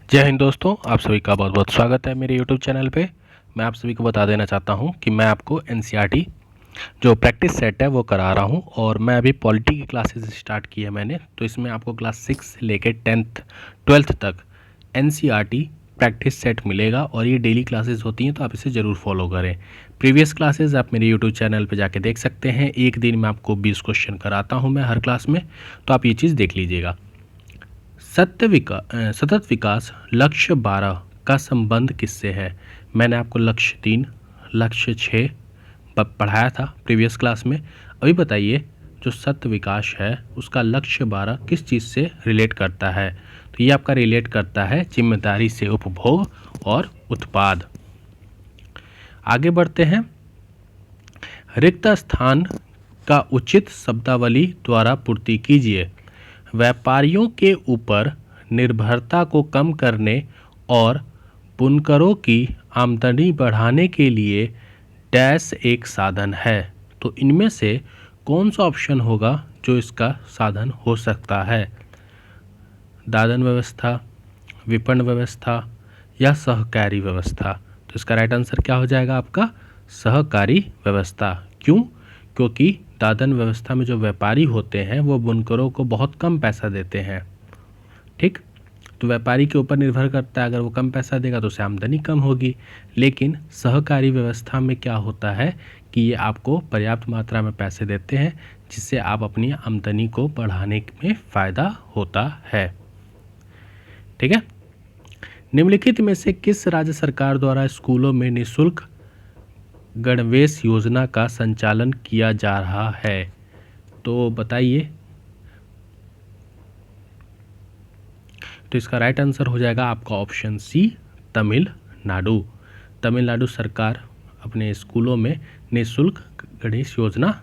जय हिंद दोस्तों, आप सभी का बहुत बहुत स्वागत है मेरे YouTube चैनल पे। मैं आप सभी को बता देना चाहता हूँ कि मैं आपको एनसीईआरटी जो प्रैक्टिस सेट है वो करा रहा हूँ और मैं अभी पॉलिटी की क्लासेस स्टार्ट की है मैंने। तो इसमें आपको क्लास 6 से लेकर 10th 12th तक एनसीईआरटी प्रैक्टिस सेट मिलेगा और ये डेली क्लासेस होती हैं, तो आप इसे ज़रूर फॉलो करें। प्रीवियस क्लासेस आप मेरे यूट्यूब चैनल पर जाके देख सकते हैं। एक दिन में आपको 20 क्वेश्चन कराता हूँ मैं हर क्लास में, तो आप ये चीज़ देख लीजिएगा। सतत विकास लक्ष्य 12 का संबंध किससे है? मैंने आपको लक्ष्य 3, लक्ष्य 6 पढ़ाया था प्रीवियस क्लास में। अभी बताइए, जो सतत विकास है उसका लक्ष्य 12 किस चीज़ से रिलेट करता है? तो ये आपका रिलेट करता है जिम्मेदारी से उपभोग और उत्पाद। आगे बढ़ते हैं। रिक्त स्थान का उचित शब्दावली द्वारा पूर्ति कीजिए। व्यापारियों के ऊपर निर्भरता को कम करने और बुनकरों की आमदनी बढ़ाने के लिए डैश एक साधन है। तो इनमें से कौन सा ऑप्शन होगा जो इसका साधन हो सकता है? दादन व्यवस्था, विपणन व्यवस्था या सहकारी व्यवस्था? तो इसका राइट आंसर क्या हो जाएगा आपका? सहकारी व्यवस्था। क्यों? क्योंकि दादन व्यवस्था में जो व्यापारी होते हैं वो बुनकरों को बहुत कम पैसा देते हैं। ठीक, तो व्यापारी के ऊपर निर्भर करता है, अगर वो कम पैसा देगा तो उसे आमदनी कम होगी। लेकिन सहकारी व्यवस्था में क्या होता है कि ये आपको पर्याप्त मात्रा में पैसे देते हैं, जिससे आप अपनी आमदनी को बढ़ाने में फ़ायदा होता है। ठीक है। निम्नलिखित में से किस राज्य सरकार द्वारा स्कूलों में निःशुल्क गणवेश योजना का संचालन किया जा रहा है? तो बताइए। तो इसका राइट आंसर हो जाएगा आपका ऑप्शन सी, तमिलनाडु। तमिलनाडु सरकार अपने स्कूलों में निःशुल्क गणेश योजना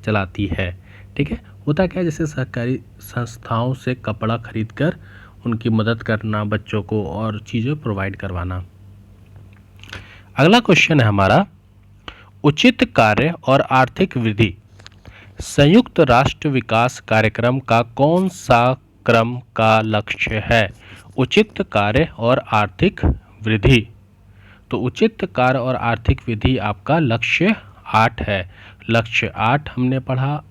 चलाती है। ठीक है। होता क्या है, जैसे सरकारी संस्थाओं से कपड़ा खरीदकर उनकी मदद करना, बच्चों को और चीज़ें प्रोवाइड करवाना। अगला क्वेश्चन है हमारा, उचित कार्य और आर्थिक वृद्धि संयुक्त राष्ट्र विकास कार्यक्रम का कौन सा क्रम का लक्ष्य है? उचित कार्य और आर्थिक वृद्धि। तो उचित कार्य और आर्थिक वृद्धि आपका लक्ष्य 8 है। लक्ष्य 8 हमने पढ़ा,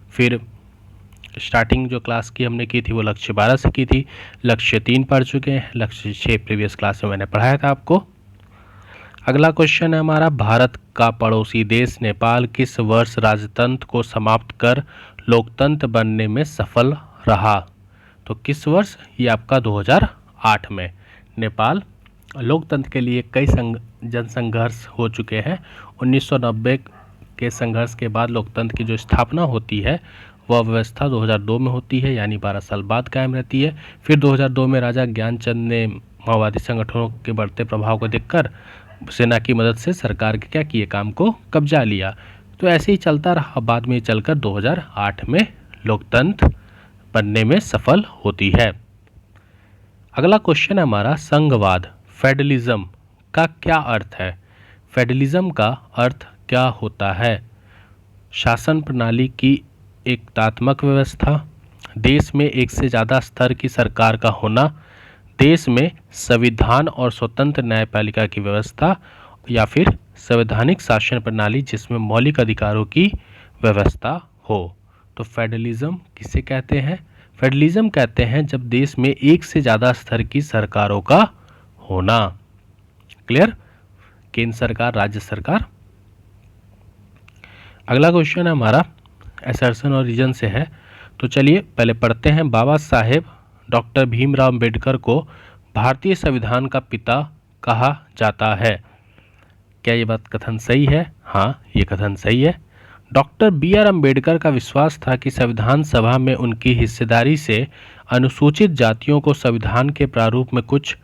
फिर स्टार्टिंग जो क्लास की हमने की थी वो लक्ष्य 12 से की थी। लक्ष्य 3 पढ़ चुके हैं, लक्ष्य 6 प्रीवियस क्लास में मैंने पढ़ाया था आपको। अगला क्वेश्चन है हमारा, भारत का पड़ोसी देश नेपाल किस वर्ष राजतंत्र को समाप्त कर लोकतंत्र बनने में सफल रहा? तो किस वर्ष? ये आपका 2008 में। नेपाल लोकतंत्र के लिए कई जनसंघर्ष हो चुके हैं। 1990 के संघर्ष के बाद लोकतंत्र की जो स्थापना होती है वह व्यवस्था 2002 में होती है, यानी 12 साल बाद कायम रहती है। फिर 2002 में राजा ज्ञानचंद ने माओवादी संगठनों के बढ़ते प्रभाव को देखकर सेना की मदद से सरकार के क्या किए, काम को कब्जा लिया। तो ऐसे ही चलता रहा, बाद में चलकर 2008 में लोकतंत्र बनने में सफल होती है। अगला क्वेश्चन है हमारा, संघवाद फेडरलिज्म का क्या अर्थ है? फेडरलिज्म का अर्थ क्या होता है? शासन प्रणाली की एकतात्मक व्यवस्था, देश में एक से ज़्यादा स्तर की सरकार का होना, देश में संविधान और स्वतंत्र न्यायपालिका की व्यवस्था, या फिर संवैधानिक शासन प्रणाली जिसमें मौलिक अधिकारों की व्यवस्था हो। तो फेडरलिज्म किसे कहते हैं? फेडरलिज्म कहते हैं जब देश में एक से ज़्यादा स्तर की सरकारों का होना। क्लियर? केंद्र सरकार, राज्य सरकार। अगला क्वेश्चन है हमारा, असर्शन और रीजन से है। तो चलिए पहले पढ़ते हैं। बाबा साहेब डॉक्टर भीमराव अंबेडकर को भारतीय संविधान का पिता कहा जाता है। क्या ये बात कथन सही है? हाँ, ये कथन सही है। डॉक्टर बी आर अम्बेडकर का विश्वास था कि संविधान सभा में उनकी हिस्सेदारी से अनुसूचित जातियों को संविधान के प्रारूप में कुछ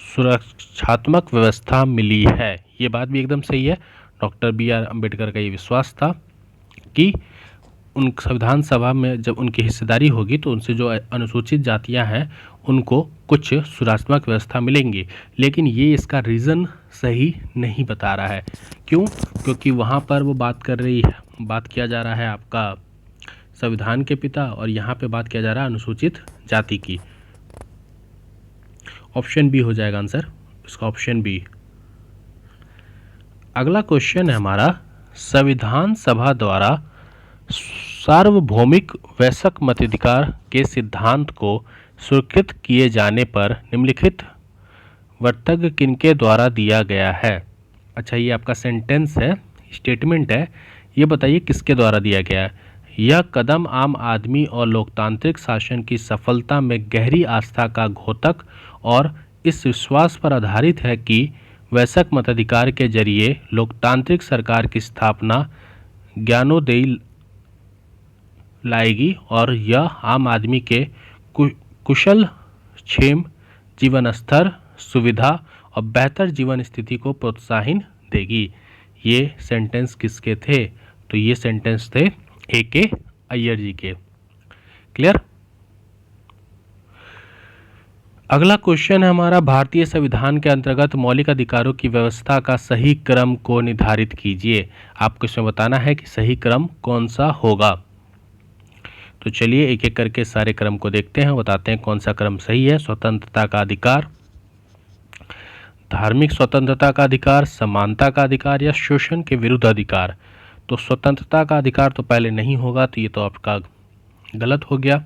सुरक्षात्मक व्यवस्था मिली है। ये बात भी एकदम सही है। डॉक्टर बी आर अम्बेडकर का ये विश्वास था कि उन संविधान सभा में जब उनकी हिस्सेदारी होगी तो उनसे जो अनुसूचित जातियां हैं उनको कुछ सुरक्षात्मक व्यवस्था मिलेंगी। लेकिन ये इसका रीज़न सही नहीं बता रहा है। क्यों? क्योंकि वहाँ पर वो बात किया जा रहा है आपका संविधान के पिता, और यहाँ पे बात किया जा रहा है अनुसूचित जाति की। ऑप्शन बी हो जाएगा आंसर इसका, ऑप्शन बी। अगला क्वेश्चन है हमारा, संविधान सभा द्वारा सार्वभौमिक वयस्क मताधिकार के सिद्धांत को स्वीकृत किए जाने पर निम्नलिखित वक्तव्य किनके द्वारा दिया गया है। अच्छा, ये आपका सेंटेंस है, स्टेटमेंट है, ये बताइए किसके द्वारा दिया गया है। यह कदम आम आदमी और लोकतांत्रिक शासन की सफलता में गहरी आस्था का द्योतक और इस विश्वास पर आधारित है कि वयस्क मताधिकार के जरिए लोकतांत्रिक सरकार की स्थापना ज्ञानोदय लाएगी और यह आम आदमी के कुशल क्षेम, जीवन स्तर, सुविधा और बेहतर जीवन स्थिति को प्रोत्साहन देगी। ये सेंटेंस किसके थे? तो ये सेंटेंस थे A.K. अय्यर जी के। क्लियर। अगला क्वेश्चन है हमारा, भारतीय संविधान के अंतर्गत मौलिक अधिकारों की व्यवस्था का सही क्रम को निर्धारित कीजिए। आपको इसमें बताना है कि सही क्रम कौन सा होगा। तो चलिए एक एक करके सारे क्रम को देखते हैं, बताते हैं कौन सा क्रम सही है। स्वतंत्रता का अधिकार, धार्मिक स्वतंत्रता का अधिकार, समानता का अधिकार या शोषण के विरुद्ध अधिकार। तो स्वतंत्रता का अधिकार तो पहले नहीं होगा, तो ये तो आपका गलत हो गया,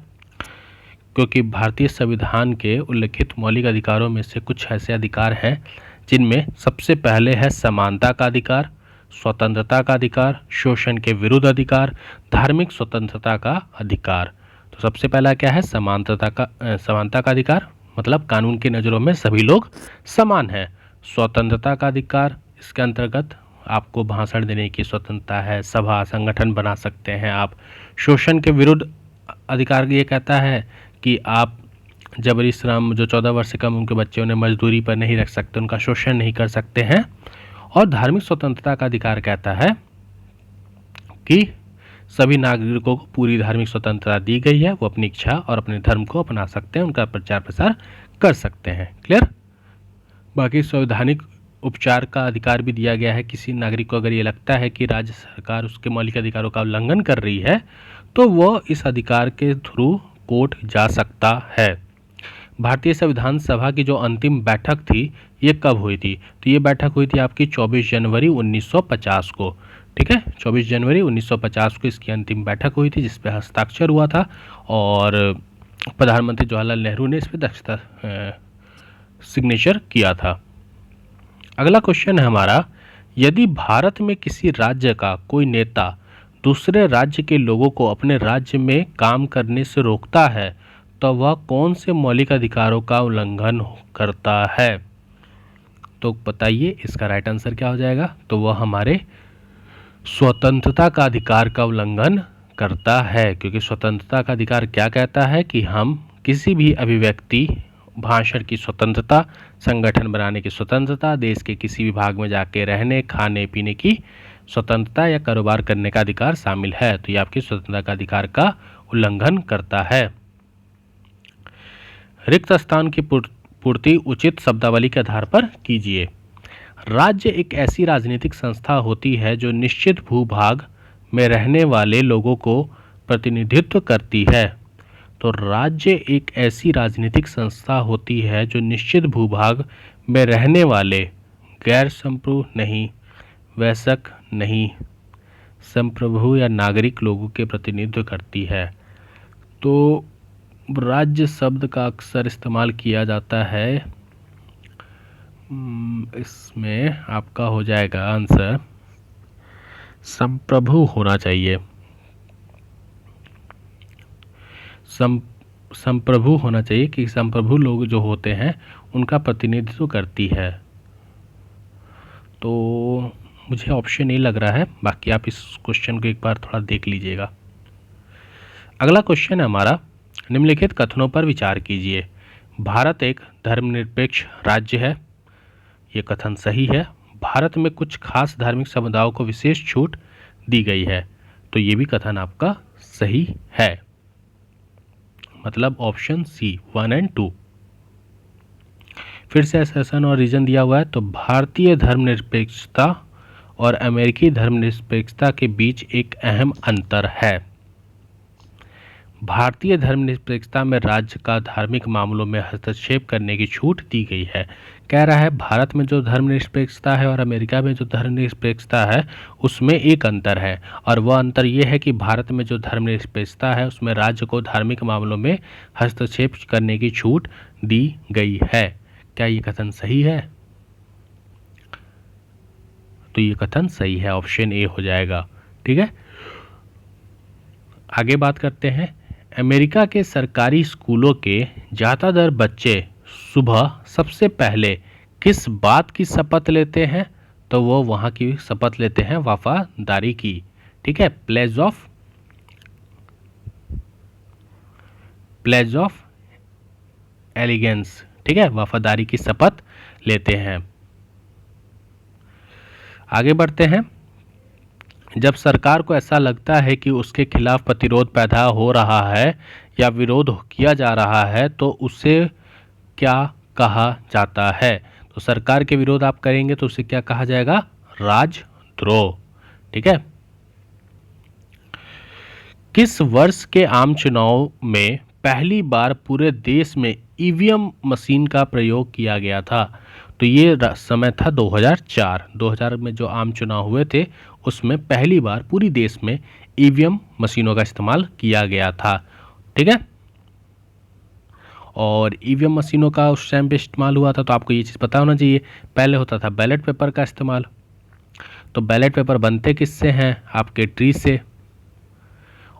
क्योंकि भारतीय संविधान के उल्लिखित मौलिक अधिकारों में से कुछ ऐसे अधिकार हैं जिनमें सबसे पहले है समानता का अधिकार, स्वतंत्रता का अधिकार, शोषण के विरुद्ध अधिकार, धार्मिक स्वतंत्रता का अधिकार। तो सबसे पहला क्या है? समानता का अधिकार, मतलब कानून की नज़रों में सभी लोग समान हैं। स्वतंत्रता का अधिकार, इसके अंतर्गत आपको भाषण देने की स्वतंत्रता है, सभा संगठन बना सकते हैं आप। शोषण के विरुद्ध अधिकार ये कहता है कि आप जबरी श्रम, जो 14 वर्ष से कम उनके बच्चे उन्हें मजदूरी पर नहीं रख सकते, उनका शोषण नहीं कर सकते हैं। और धार्मिक स्वतंत्रता का अधिकार कहता है कि सभी नागरिकों को पूरी धार्मिक स्वतंत्रता दी गई है, वो अपनी इच्छा और अपने धर्म को अपना सकते हैं, उनका प्रचार प्रसार कर सकते हैं। क्लियर। बाकी संवैधानिक उपचार का अधिकार भी दिया गया है। किसी नागरिक को अगर ये लगता है कि राज्य सरकार उसके मौलिक अधिकारों का उल्लंघन कर रही है, तो वो इस अधिकार के थ्रू कोर्ट जा सकता है। भारतीय संविधान सभा की जो अंतिम बैठक थी, ये कब हुई थी? तो ये बैठक हुई थी आपकी 24 जनवरी 1950 को। ठीक है, 24 जनवरी 1950 को इसकी अंतिम बैठक हुई थी, जिस पे हस्ताक्षर हुआ था और प्रधानमंत्री जवाहरलाल नेहरू ने इस पर सिग्नेचर किया था। अगला क्वेश्चन है हमारा, यदि भारत में किसी राज्य का कोई नेता दूसरे राज्य के लोगों को अपने राज्य में काम करने से रोकता है, तो वह कौन से मौलिक अधिकारों का उल्लंघन करता है? तो बताइए इसका राइट आंसर क्या हो जाएगा? तो वह हमारे स्वतंत्रता का अधिकार का उल्लंघन करता है, क्योंकि स्वतंत्रता का अधिकार क्या कहता है कि हम किसी भी अभिव्यक्ति, भाषण की स्वतंत्रता, संगठन बनाने की स्वतंत्रता, देश के किसी भी भाग में जाके रहने, खाने पीने की स्वतंत्रता या कारोबार करने का अधिकार शामिल है। तो ये आपकी स्वतंत्रता का अधिकार का उल्लंघन करता है। रिक्त स्थान की पूर्ति उचित शब्दावली के आधार पर कीजिए। राज्य एक ऐसी राजनीतिक संस्था होती है जो निश्चित भूभाग में रहने वाले लोगों को प्रतिनिधित्व करती है। तो राज्य एक ऐसी राजनीतिक संस्था होती है जो निश्चित भूभाग में रहने वाले गैर संप्रभु नहीं, वयस्क नहीं, संप्रभु या नागरिक लोगों के प्रतिनिधित्व करती है। तो राज्य शब्द का अक्सर इस्तेमाल किया जाता है, इसमें आपका हो जाएगा आंसर संप्रभु होना चाहिए। संप्रभु होना चाहिए कि संप्रभु लोग जो होते हैं उनका प्रतिनिधित्व करती है। तो मुझे ऑप्शन ए लग रहा है, बाकी आप इस क्वेश्चन को एक बार थोड़ा देख लीजिएगा। अगला क्वेश्चन है हमारा, निम्नलिखित कथनों पर विचार कीजिए। भारत एक धर्मनिरपेक्ष राज्य है, ये कथन सही है। भारत में कुछ खास धार्मिक समुदायों को विशेष छूट दी गई है, तो ये भी कथन आपका सही है, मतलब ऑप्शन सी 1 और 2। फिर से एसेसन और रीजन दिया हुआ है। तो भारतीय धर्मनिरपेक्षता और अमेरिकी धर्मनिरपेक्षता के बीच एक अहम अंतर है। भारतीय धर्मनिरपेक्षता में राज्य का धार्मिक मामलों में हस्तक्षेप करने की छूट दी गई है। कह रहा है भारत में जो धर्मनिरपेक्षता है और अमेरिका में जो धर्मनिरपेक्षता है उसमें एक अंतर है, और वह अंतर ये है कि भारत में जो धर्मनिरपेक्षता है उसमें राज्य को धार्मिक मामलों में हस्तक्षेप करने की छूट दी गई है। क्या ये कथन सही है? तो ये कथन सही है, ऑप्शन ए हो जाएगा। ठीक है, आगे बात करते हैं। अमेरिका के सरकारी स्कूलों के ज़्यादातर बच्चे सुबह सबसे पहले किस बात की शपथ लेते हैं? तो वो वहाँ की शपथ लेते हैं वफादारी की। ठीक है, प्लेज ऑफ एलिगेंस। ठीक है, वफादारी की शपथ लेते हैं। आगे बढ़ते हैं। जब सरकार को ऐसा लगता है कि उसके खिलाफ प्रतिरोध पैदा हो रहा है या विरोध किया जा रहा है तो उसे क्या कहा जाता है? तो सरकार के विरोध आप करेंगे तो उसे क्या कहा जाएगा? राजद्रोह। ठीक है, किस वर्ष के आम चुनाव में पहली बार पूरे देश में ईवीएम मशीन का प्रयोग किया गया था? तो ये समय था 2000 में जो आम चुनाव हुए थे उसमें पहली बार पूरी देश में ईवीएम मशीनों का इस्तेमाल किया गया था। ठीक है, और ईवीएम मशीनों का उस टाइम पे इस्तेमाल हुआ था तो आपको ये चीज़ पता होना चाहिए। पहले होता था बैलेट पेपर का इस्तेमाल। तो बैलेट पेपर बनते किससे हैं? आपके ट्री से,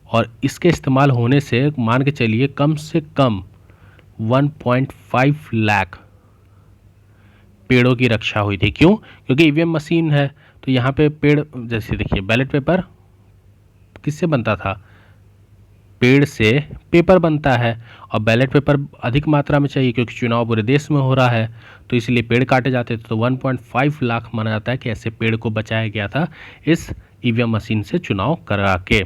और इसके इस्तेमाल होने से मान के चलिए कम से कम 1.5 लाख पेड़ों की रक्षा हुई थी। क्यों? क्योंकि ईवीएम मशीन है तो यहाँ पे पेड़, जैसे देखिए बैलेट पेपर किससे बनता था? पेड़ से पेपर बनता है, और बैलेट पेपर अधिक मात्रा में चाहिए क्योंकि चुनाव पूरे देश में हो रहा है, तो इसलिए पेड़ काटे जाते थे। तो 1.5 लाख माना जाता है कि ऐसे पेड़ को बचाया गया था इस ईवीएम मशीन से चुनाव करा के।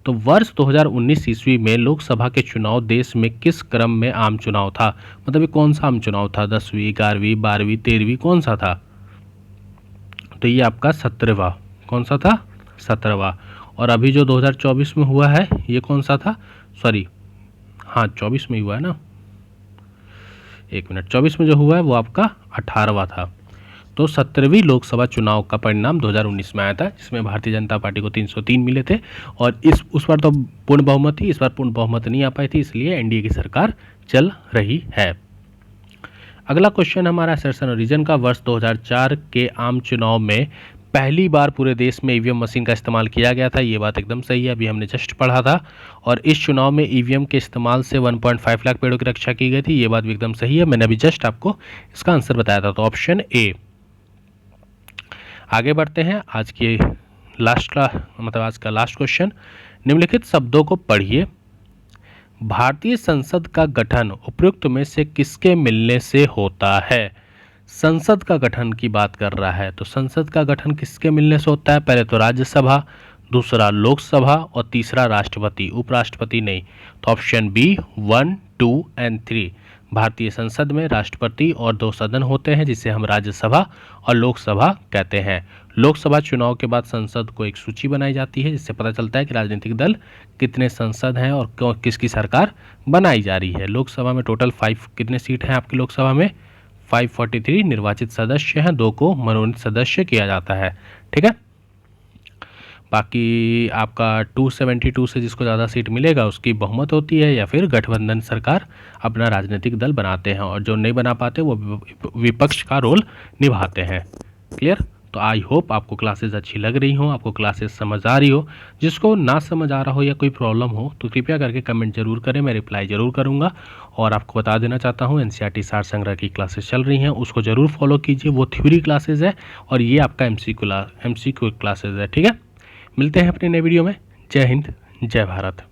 तो वर्ष 2019 ईस्वी में लोकसभा के चुनाव देश में किस क्रम में आम चुनाव था? मतलब ये कौन सा आम चुनाव था? 10वीं, 11वीं, 12वीं, 13वीं, कौन सा था? तो ये आपका 17वां। कौन सा था? 17वां। और अभी जो 2024 में हुआ है ये कौन सा था? सॉरी, हाँ 24 में हुआ है ना, 1 मिनट, 24 में जो हुआ है वो आपका 18वां था। तो 17वीं लोकसभा चुनाव का परिणाम 2019 में आया था जिसमें भारतीय जनता पार्टी को 303 मिले थे, और उस बार तो पूर्ण बहुमत थी, इस बार पूर्ण बहुमत नहीं आ पाई थी, इसलिए एनडीए की सरकार चल रही है। अगला क्वेश्चन हमारा सेशन रीजन का। वर्ष 2004 के आम चुनाव में पहली बार पूरे देश में ईवीएम मशीन का इस्तेमाल किया गया था। ये बात एकदम सही है, अभी हमने जस्ट पढ़ा था। और इस चुनाव में ईवीएम के इस्तेमाल से 1.5 लाख पेड़ों की रक्षा की गई थी। ये बात भी एकदम सही है, मैंने अभी जस्ट आपको इसका आंसर बताया था, तो ऑप्शन ए। आगे बढ़ते हैं। आज का लास्ट क्वेश्चन। निम्नलिखित शब्दों को पढ़िए। भारतीय संसद का गठन उपयुक्त में से किसके मिलने से होता है? संसद का गठन की बात कर रहा है, तो संसद का गठन किसके मिलने से होता है? पहले तो राज्यसभा, दूसरा लोकसभा और तीसरा राष्ट्रपति, उपराष्ट्रपति नहीं। तो ऑप्शन बी 1, 2 एंड 3। भारतीय संसद में राष्ट्रपति और 2 सदन होते हैं जिसे हम राज्यसभा और लोकसभा कहते हैं। लोकसभा चुनाव के बाद संसद को एक सूची बनाई जाती है जिससे पता चलता है कि राजनीतिक दल कितने संसद हैं और किसकी सरकार बनाई जा रही है। लोकसभा में टोटल 5 कितने सीट हैं आपकी लोकसभा में? 543 निर्वाचित सदस्य हैं, 2 को मनोनीत सदस्य किया जाता है। ठीक है, बाकी आपका 272 से जिसको ज़्यादा सीट मिलेगा उसकी बहुमत होती है, या फिर गठबंधन सरकार अपना राजनीतिक दल बनाते हैं, और जो नहीं बना पाते वो विपक्ष का रोल निभाते हैं। क्लियर? तो आई होप आपको क्लासेस अच्छी लग रही हो, आपको क्लासेस समझ आ रही हो। जिसको ना समझ आ रहा हो या कोई प्रॉब्लम हो तो कृपया करके कमेंट जरूर करें, मैं रिप्लाई ज़रूर करूँगा। और आपको बता देना चाहता हूँ एनसीईआरटी सार संग्रह की क्लासेस चल रही हैं, उसको ज़रूर फॉलो कीजिए। वो थ्योरी क्लासेज है और ये आपका एमसीक्यू क्लासेज है। ठीक है, मिलते हैं अपने नए वीडियो में। जय हिंद, जय भारत।